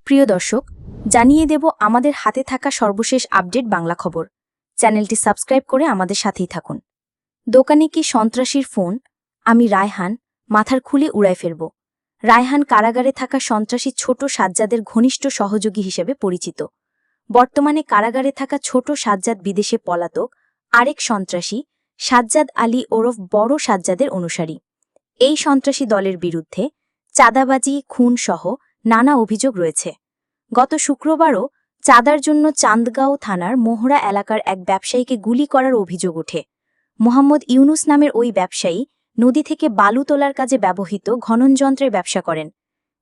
প্রিয় দর্শক, জানিয়ে দেব আমাদের হাতে থাকা সর্বশেষ আপডেট বাংলা খবর। চ্যানেলটি সাবস্ক্রাইব করে আমাদের সাথেই থাকুন। দোকানে কি সন্ত্রাসীর ফোন? আমি রায়হান, মাথার খুলে উড়ায় ফেলব। রায়হান কারাগারে থাকা সন্ত্রাসী ছোট সাজ্জাদের ঘনিষ্ঠ সহযোগী হিসেবে পরিচিত। বর্তমানে কারাগারে থাকা ছোট সাজ্জাদ বিদেশে পলাতক আরেক সন্ত্রাসী সাজ্জাদ আলী ওরফ বড় সাজ্জাদের অনুসারী। এই সন্ত্রাসী দলের বিরুদ্ধে চাঁদাবাজি, খুন সহ নানা অভিযোগ রয়েছে। গত শুক্রবারও চাঁদার জন্য চান্দগাঁও থানার মোহরা এলাকার এক ব্যবসায়ীকে গুলি করার অভিযোগ ওঠে। মোহাম্মদ ইউনুস নামের ওই ব্যবসায়ী নদী থেকে বালু তোলার কাজে ব্যবহৃত খননযন্ত্রের ব্যবসা করেন।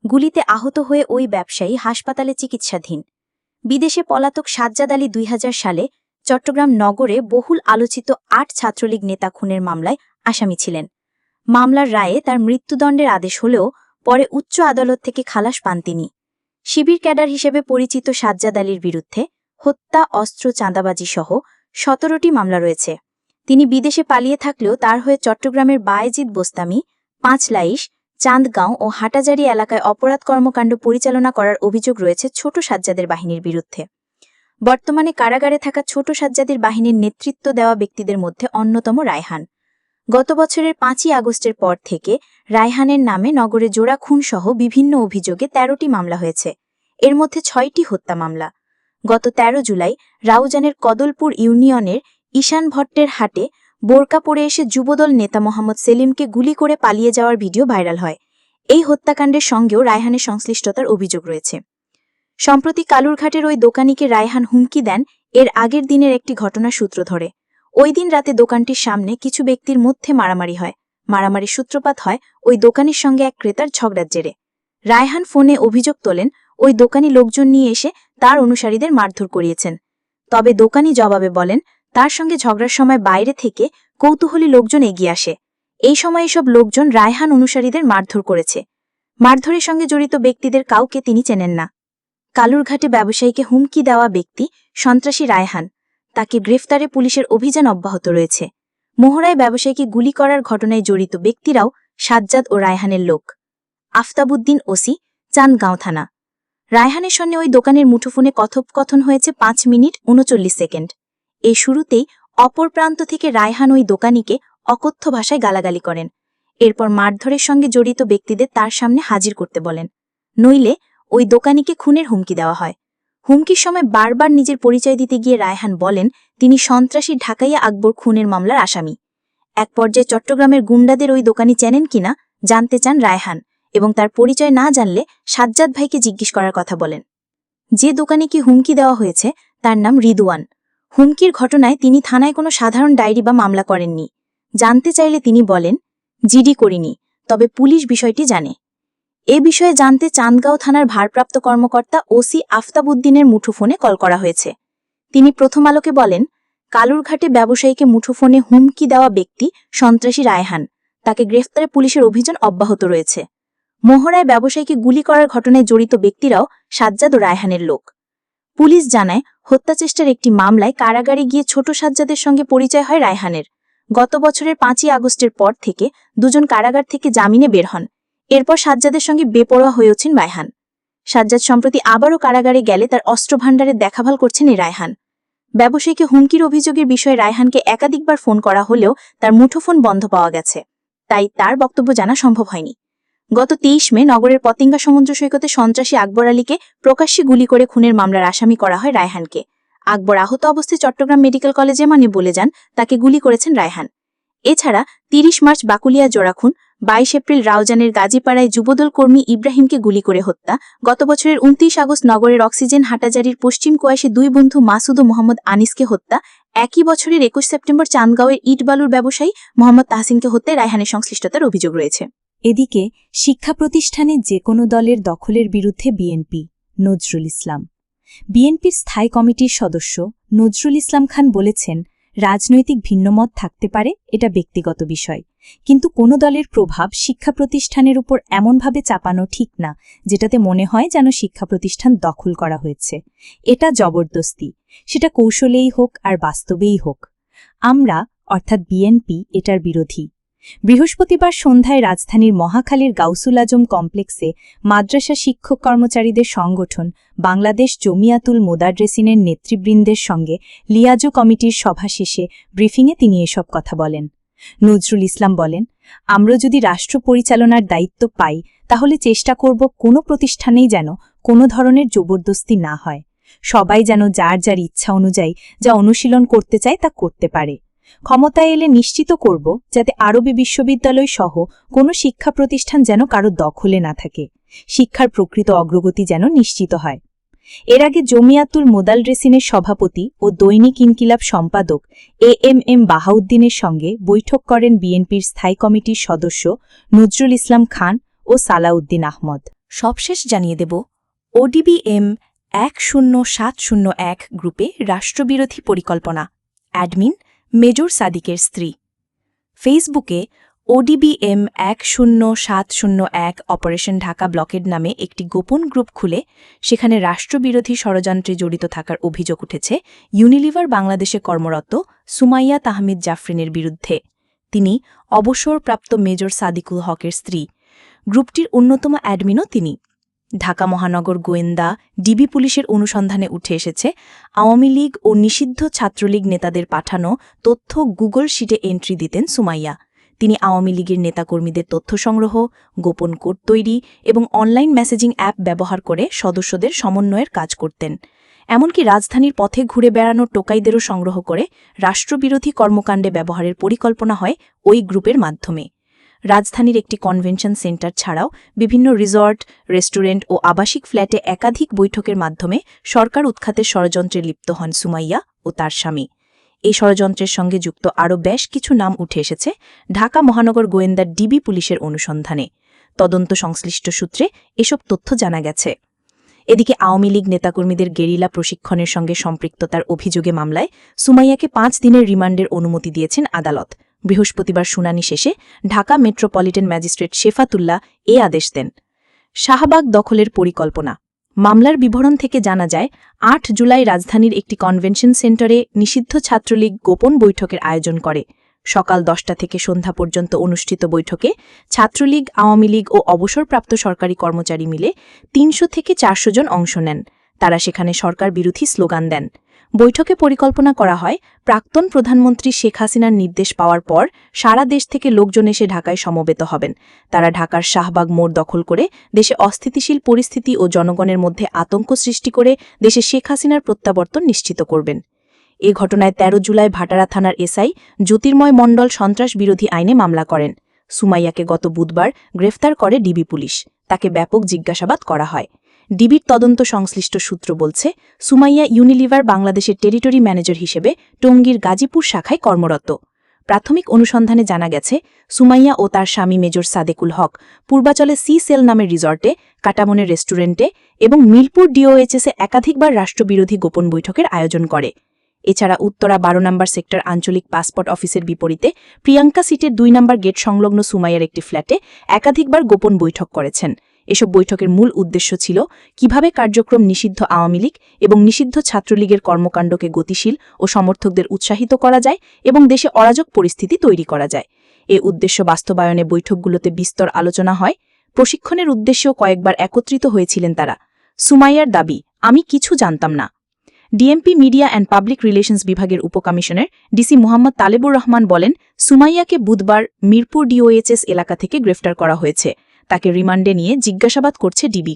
গুলিতে আহত হয়ে ওই ব্যবসায়ী হাসপাতালে চিকিৎসাধীন। বিদেশে পলাতক সাজ্জাদ আলী ২০০০ সালে চট্টগ্রাম নগরে বহুল আলোচিত ৮ ছাত্রলীগ নেতা খুনের মামলায় আসামি ছিলেন। মামলার রায়ে তার মৃত্যুদণ্ডের আদেশ হলেও পরে উচ্চ আদালত থেকে খালাস পান তিনি। শিবির ক্যাডার হিসেবে পরিচিত সাজ্জাদ আলীর বিরুদ্ধে হত্যা, অস্ত্র, চাঁদাবাজি সহ ১৭টি মামলা রয়েছে। তিনি বিদেশে পালিয়ে থাকলেও তার হয়ে চট্টগ্রামের বায়েজিদ বোস্তামি, পাঁচলাইশ, চান্দগাঁও ও হাটাজারি এলাকায় অপরাধ কর্মকাণ্ড পরিচালনা করার অভিযোগ রয়েছে ছোট সাজ্জাদের বাহিনীর বিরুদ্ধে। বর্তমানে কারাগারে থাকা ছোট সাজ্জাদের বাহিনীর নেতৃত্ব দেওয়া ব্যক্তিদের মধ্যে অন্যতম রায়হান। গত বছরের ৫ই আগস্টের পর থেকে রায়হানের নামে নগরে জোড়া খুনসহ বিভিন্ন অভিযোগে ১৩টি মামলা হয়েছে। এর মধ্যে ৬টি হত্যা মামলা। গত ১৩ জুলাই রাউজানের কদলপুর ইউনিয়নের ঈশান ভট্টের হাটে বোরকা পরে এসে যুবদল নেতা মোহাম্মদ সেলিমকে গুলি করে পালিয়ে যাওয়ার ভিডিও ভাইরাল হয়। এই হত্যাকাণ্ডের সঙ্গেও রায়হানের সংশ্লিষ্টতার অভিযোগ রয়েছে। সম্প্রতি কালুরঘাটের ওই দোকানিকে রায়হান হুমকি দেন এর আগের দিনের একটি ঘটনার সূত্র ধরে। ওই দিন রাতে দোকানটির সামনে কিছু ব্যক্তির মধ্যে মারামারি হয়। মারামারির সূত্রপাত হয় ওই দোকানির সঙ্গে এক ক্রেতার ঝগড়ার জেরে। রায়হান ফোনে অভিযোগ তোলেন ওই দোকানি লোকজন নিয়ে এসে তার অনুসারীদের মারধর করিয়েছেন। তবে দোকানি জবাবে বলেন তার সঙ্গে ঝগড়ার সময় বাইরে থেকে কৌতূহলী লোকজন এগিয়ে আসে। এই সময় এসব লোকজন রায়হান অনুসারীদের মারধর করেছে। মারধরের সঙ্গে জড়িত ব্যক্তিদের কাউকে তিনি চেনেন না। কালুরঘাটে ব্যবসায়ীকে হুমকি দেওয়া ব্যক্তি সন্ত্রাসী রায়হান। তাকে গ্রেফতারে পুলিশের অভিযান অব্যাহত রয়েছে। মোহরায় ব্যবসায়ীকে গুলি করার ঘটনায় জড়িত ব্যক্তিরাও সাজ্জাদ ও রায়হানের লোক। আফতাবউদ্দিন ওসি, চান্দগাঁও থানা। রায়হানের সঙ্গে ওই দোকানের মুঠোফোনে কথোপকথন হয়েছে ৫ মিনিট ৩৯ সেকেন্ড। এই শুরুতেই অপর প্রান্ত থেকে রায়হান ওই দোকানিকে অকথ্য ভাষায় গালাগালি করেন। এরপর মারধরের সঙ্গে জড়িত ব্যক্তিদের তার সামনে হাজির করতে বলেন, নইলে ওই দোকানিকে খুনের হুমকি দেওয়া হয়। হুমকির সময় বারবার নিজের পরিচয় দিতে গিয়ে রায়হান বলেন তিনি সন্ত্রাসী ঢাকাইয়া আকবর খুনের মামলার আসামি। এক পর্যায়ে চট্টগ্রামের গুন্ডাদের ওই দোকানি চেনেন কিনা জানতে চান রায়হান এবং তার পরিচয় না জানলে সাজ্জাদ ভাইকে জিজ্ঞেস করার কথা বলেন। যে দোকানিকে হুমকি দেওয়া হয়েছে তার নাম রিদওয়ান। হুমকির ঘটনায় তিনি থানায় কোনো সাধারণ ডায়েরি বা মামলা করেননি। জানতে চাইলে তিনি বলেন জিডি করিনি, তবে পুলিশ বিষয়টি জানে। এ বিষয়ে জানতে চান্দগাঁও থানার ভারপ্রাপ্ত কর্মকর্তা ওসি আফতাবউদ্দিনের মুঠোফোনে কল করা হয়েছে। তিনি প্রথম আলোকে বলেন কালুরঘাটে ব্যবসায়ীকে মুঠোফোনে হুমকি দেওয়া ব্যক্তি সন্ত্রাসী রায়হান। তাকে গ্রেফতারে পুলিশের অভিযান অব্যাহত রয়েছে। মোহরায় ব্যবসায়ীকে গুলি করার ঘটনায় জড়িত ব্যক্তিরাও সাজ্জাদ ও রায়হানের লোক। পুলিশ জানায় হত্যাচেষ্টার একটি মামলায় কারাগারে গিয়ে ছোট সাজ্জাদের সঙ্গে পরিচয় হয় রায়হানের। গত বছরের ৫ই আগস্টের পর থেকে দুজন কারাগার থেকে জামিনে বের হন। এরপর সাজ্জাদের সঙ্গে বেপরোয়া হয়েছেন রায়হান। সাজ্জাদ সম্প্রতি আবারও কারাগারে গেলে তার অস্ত্রভাণ্ডারের দেখাভাল করছেন এই রায়হান। ব্যবসায়ীকে হুমকির অভিযোগের বিষয়ে রায়হানকে একাধিকবার ফোন করা হলেও তার মুঠোফোন বন্ধ পাওয়া গেছে, তাই তার বক্তব্য জানা সম্ভব হয়নি। গত ২৩ মে নগরের পতেঙ্গা সমুদ্র সৈকতে সন্ত্রাসী আকবর আলীকে প্রকাশ্যে গুলি করে খুনের মামলার আসামি করা হয় রায়হানকে। আকবর আহত অবস্থায় চট্টগ্রাম মেডিকেল কলেজে বলে যান তাকে গুলি করেছেন রায়হান। এছাড়া ৩০ মার্চ বাকুলিয়া জোড়াখুন, ২২ এপ্রিল রাউজানের গাজীপাড়ায় যুবদল কর্মী ইব্রাহিমকে গুলি করে হত্যা, গত বছরের ২৯ আগস্ট নগরের অক্সিজেন হাটাজারির পশ্চিম কোয়াশে ২ বন্ধু মাসুদ ও মোহাম্মদ আনিসকে হত্যা, একই বছরের ২১ সেপ্টেম্বর চান্দগাঁওয়ের ইটবালুর ব্যবসায়ী মোহাম্মদ তাহসিনকে হত্যায় রায়হানের সংশ্লিষ্টতার অভিযোগ রয়েছে। এদিকে শিক্ষা প্রতিষ্ঠানে যে কোনো দলের দখলের বিরুদ্ধে বিএনপি, নজরুল ইসলাম। বিএনপির স্থায়ী কমিটির সদস্য নজরুল ইসলাম খান বলেছেন রাজনৈতিক ভিন্নমত থাকতে পারে, এটা ব্যক্তিগত বিষয়, কিন্তু কোনো দলের প্রভাব শিক্ষা প্রতিষ্ঠানের উপর এমনভাবে চাপানো ঠিক না যেটাতে মনে হয় যেন শিক্ষা প্রতিষ্ঠান দখল করা হয়েছে। এটা জবরদস্তি, সেটা কৌশলেই হোক আর বাস্তবেই হোক। আমরা অর্থাৎ বিএনপি এটার বিরোধী। বৃহস্পতিবার সন্ধ্যায় রাজধানীর মহাখালীর গাউসুল আজম কমপ্লেক্সে মাদ্রাসা শিক্ষক কর্মচারীদের সংগঠন বাংলাদেশ জমিয়াতুল মোদাররেসিনের নেতৃবৃন্দের সঙ্গে লিয়াজো কমিটির সভা শেষে ব্রিফিংয়ে তিনি এসব কথা বলেন। নজরুল ইসলাম বলেন, আমরা যদি রাষ্ট্র পরিচালনার দায়িত্ব পাই তাহলে চেষ্টা করব কোনো প্রতিষ্ঠানেই যেন কোনো ধরনের জবরদস্তি না হয়, সবাই যেন যার যার ইচ্ছা অনুযায়ী যা অনুশীলন করতে চায় তা করতে পারে। ক্ষমতায় এলে নিশ্চিত করব যাতে আরবি বিশ্ববিদ্যালয় সহ কোনো শিক্ষা প্রতিষ্ঠান যেন কারো দখলে না থাকে, শিক্ষার প্রকৃত অগ্রগতি যেন নিশ্চিত হয়। এর আগে জমিয়াতুল মোদাররেসিনের সভাপতি ও দৈনিক ইনকিলাব সম্পাদক এএমএম বাহাউদ্দিনের সঙ্গে বৈঠক করেন বিএনপির স্থায়ী কমিটির সদস্য নজরুল ইসলাম খান ও সালাউদ্দিন আহমদ। সবশেষ জানিয়ে দেব, ODBM 10701 গ্রুপে রাষ্ট্রবিরোধী পরিকল্পনা, অ্যাডমিন মেজর সাদিকের স্ত্রী। ফেসবুকে ODBM 10701 অপারেশন ঢাকা ব্লকেড নামে একটি গোপন গ্রুপ খুলে সেখানে রাষ্ট্রবিরোধী ষড়যন্ত্রে জড়িত থাকার অভিযোগ উঠেছে ইউনিলিভার বাংলাদেশে কর্মরত সুমাইয়া তাহমিদ জাফরিনের বিরুদ্ধে। তিনি অবসরপ্রাপ্ত মেজর সাদিকুল হকের স্ত্রী। গ্রুপটির অন্যতম অ্যাডমিনও তিনি। ঢাকা মহানগর গোয়েন্দা ডিবি পুলিশের অনুসন্ধানে উঠে এসেছে আওয়ামী লীগ ও নিষিদ্ধ ছাত্রলীগ নেতাদের পাঠানো তথ্য গুগল শিটে এন্ট্রি দিতেন সুমাইয়া। তিনি আওয়ামী লীগের নেতাকর্মীদের তথ্য সংগ্রহ, গোপন কোড তৈরি এবং অনলাইন মেসেজিং অ্যাপ ব্যবহার করে সদস্যদের সমন্বয়ের কাজ করতেন। এমনকি রাজধানীর পথে ঘুরে বেড়ানো টোকাইদেরও সংগ্রহ করে রাষ্ট্রবিরোধী কর্মকাণ্ডে ব্যবহারের পরিকল্পনা হয় ওই গ্রুপের মাধ্যমে। রাজধানীর একটি কনভেনশন সেন্টার ছাড়াও বিভিন্ন রিসর্ট, রেস্টুরেন্ট ও আবাসিক ফ্ল্যাটে একাধিক বৈঠকের মাধ্যমে সরকার উৎখাতের ষড়যন্ত্রে লিপ্ত হন সুমাইয়া ও তার স্বামী। এই ষড়যন্ত্রের সঙ্গে যুক্ত আরও বেশ কিছু নাম উঠে এসেছে ঢাকা মহানগর গোয়েন্দার ডিবি পুলিশের অনুসন্ধানে। তদন্ত সংশ্লিষ্ট সূত্রে এসব তথ্য জানা গেছে। এদিকে আওয়ামী লীগ নেতাকর্মীদের গেরিলা প্রশিক্ষণের সঙ্গে সম্পৃক্ততার অভিযোগে মামলায় সুমাইয়াকে 5 দিনের রিমান্ডের অনুমতি দিয়েছেন আদালত। বৃহস্পতিবার শুনানি শেষে ঢাকা মেট্রোপলিটন ম্যাজিস্ট্রেট শেফাতুল্লাহ এ আদেশ দেন। শাহবাগ দখলের পরিকল্পনা। মামলার বিবরণ থেকে জানা যায়, 8 জুলাই রাজধানীর একটি কনভেনশন সেন্টারে নিষিদ্ধ ছাত্রলীগ গোপন বৈঠকের আয়োজন করে। সকাল 10টা থেকে সন্ধ্যা পর্যন্ত অনুষ্ঠিত বৈঠকে ছাত্রলীগ, আওয়ামী লীগ ও অবসরপ্রাপ্ত সরকারি কর্মচারী মিলে 300 থেকে 400 জন অংশ নেন। তারা সেখানে সরকার বিরোধী স্লোগান দেন। বৈঠকে পরিকল্পনা করা হয়, প্রাক্তন প্রধানমন্ত্রী শেখ হাসিনার নির্দেশ পাওয়ার পর সারা দেশ থেকে লোকজন এসে ঢাকায় সমবেত হবেন। তারা ঢাকার শাহবাগ মোড় দখল করে দেশে অস্থিতিশীল পরিস্থিতি ও জনগণের মধ্যে আতঙ্ক সৃষ্টি করে দেশে শেখ হাসিনার প্রত্যাবর্তন নিশ্চিত করবেন। এ ঘটনায় 13 জুলাই ভাটারা থানার এসআই জ্যোতির্ময় মণ্ডল সন্ত্রাস বিরোধী আইনে মামলা করেন। সুমাইয়াকে গত বুধবার গ্রেফতার করে ডিবি পুলিশ। তাকে ব্যাপক জিজ্ঞাসাবাদ করা হয়। ডিবির তদন্ত সংশ্লিষ্ট সূত্র বলছে, সুমাইয়া ইউনিলিভার বাংলাদেশের টেরিটরি ম্যানেজার হিসেবে টঙ্গীর গাজীপুর শাখায় কর্মরত। প্রাথমিক অনুসন্ধানে জানা গেছে, সুমাইয়া ও তার স্বামী মেজর সাদেকুল হক পূর্বাচলে সি সেল নামের রিসর্টে, কাটামনের রেস্টুরেন্টে এবং মিরপুর ডিওএইচএসে একাধিকবার রাষ্ট্রবিরোধী গোপন বৈঠকের আয়োজন করে। এছাড়া উত্তরা 12 নম্বর সেক্টর আঞ্চলিক পাসপোর্ট অফিসের বিপরীতে প্রিয়াঙ্কা সিটের 2 নম্বর গেট সংলগ্ন সুমাইয়ার একটি ফ্ল্যাটে একাধিকবার গোপন বৈঠক করেছেন। এসব বৈঠকের মূল উদ্দেশ্য ছিল কিভাবে কার্যক্রম নিষিদ্ধ আওয়ামী লীগ এবং নিষিদ্ধ ছাত্রলীগের কর্মকাণ্ডকে গতিশীল ও সমর্থকদের উৎসাহিত করা যায় এবং দেশে অরাজক পরিস্থিতি তৈরি করা যায়। এ উদ্দেশ্য বাস্তবায়নে বৈঠকগুলোতে বিস্তর আলোচনা হয়। প্রশিক্ষণের উদ্দেশ্যেও কয়েকবার একত্রিত হয়েছিলেন তারা। সুমাইয়ার দাবি, আমি কিছু জানতাম না। DMP media and public relations বিভাগের উপকমিশনার ডিসি মোহাম্মদ তালেবুর রহমান বলেন, সুমাইয়াকে বুধবার মিরপুর ডিওএইচএস এলাকা থেকে গ্রেফতার করা হয়েছে। তাকে রিমান্ডে নিয়ে জিজ্ঞাসাবাদ করছে ডিবি।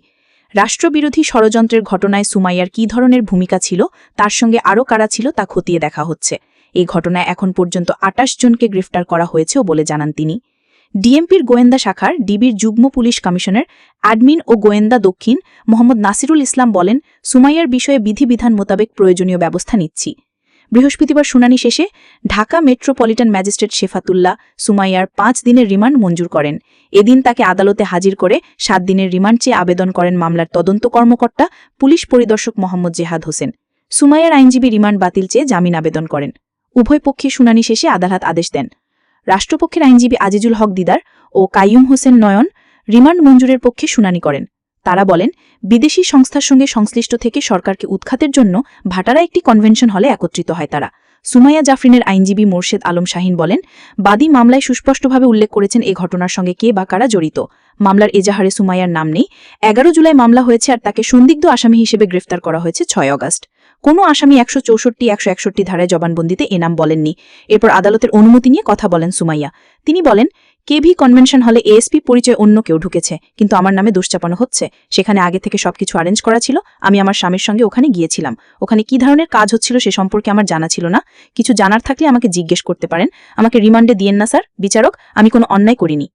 রাষ্ট্রবিরোধী ষড়যন্ত্রের ঘটনায় সুমাইয়ার কী ধরনের ভূমিকা ছিল, তার সঙ্গে আরও কারা ছিল তা খতিয়ে দেখা হচ্ছে। এই ঘটনায় এখন পর্যন্ত 28 জনকে গ্রেফতার করা হয়েছেও বলে জানান তিনি। ডিএমপির গোয়েন্দা শাখার ডিবির যুগ্ম পুলিশ কমিশনার অ্যাডমিন ও গোয়েন্দা দক্ষিণ মোহাম্মদ নাসিরুল ইসলাম বলেন, সুমাইয়ার বিষয়ে বিধিবিধান মোতাবেক প্রয়োজনীয় ব্যবস্থা নিচ্ছি। বৃহস্পতিবার শুনানি শেষে ঢাকা মেট্রোপলিটন ম্যাজিস্ট্রেট শেফাতুল্লাহ সুমাইয়ার 5 দিনের রিমান্ড মঞ্জুর করেন। এদিন তাকে আদালতে হাজির করে 7 দিনের রিমান্ড চেয়ে আবেদন করেন মামলার তদন্ত কর্মকর্তা পুলিশ পরিদর্শক মোহাম্মদ জেহাদ হোসেন। সুমাইয়ার আইনজীবী রিমান্ড বাতিল চেয়ে জামিন আবেদন করেন। উভয় পক্ষে শুনানি শেষে আদালত আদেশ দেন। রাষ্ট্রপক্ষের আইনজীবী আজিজুল হক দিদার ও কাইয়ুম হোসেন নয়ন রিমান্ড মঞ্জুরের পক্ষে শুনানি করেন। তারা বলেন, বিদেশি সংস্থার সঙ্গে সংশ্লিষ্ট থেকে সরকারকে উৎখাতের জন্য ভাটারা একটি কনভেনশন হলে একত্রিত হয় তারা। সুমাইয়া জাফরিনের আইনজীবী মোর্শেদ আলম শাহিন বলেন, বাদী মামলায় সুস্পষ্টভাবে উল্লেখ করেছেন এ ঘটনার সঙ্গে কে বা কারা জড়িত। মামলার এজাহারে সুমাইয়ার নাম নেই। 11 জুলাই মামলা হয়েছে আর তাকে সন্দিগ্ধ আসামি হিসেবে গ্রেফতার করা হয়েছে 6 অগাস্ট। কোনো আসামি 164, 161 ধারায় জবানবন্দিতে এ নাম বলেননি। এরপর আদালতের অনুমতি নিয়ে কথা বলেন সুমাইয়া। তিনি বলেন, কেভি কনভেনশন হলে এএসপি পরিচয় অন্য কেউ ঢুকেছে, কিন্তু আমার নামে দোষ চাপানো হচ্ছে। সেখানে আগে থেকে সবকিছু অ্যারেঞ্জ করা ছিল। আমি আমার স্বামীর সঙ্গে ওখানে গিয়েছিলাম। ওখানে কি ধরনের কাজ হচ্ছিল সে সম্পর্কে আমার জানা ছিল না। কিছু জানার থাকলে আমাকে জিজ্ঞেস করতে পারেন। আমাকে রিমান্ডে দিয়েন না স্যার বিচারক, আমি কোনো অন্যায় করিনি।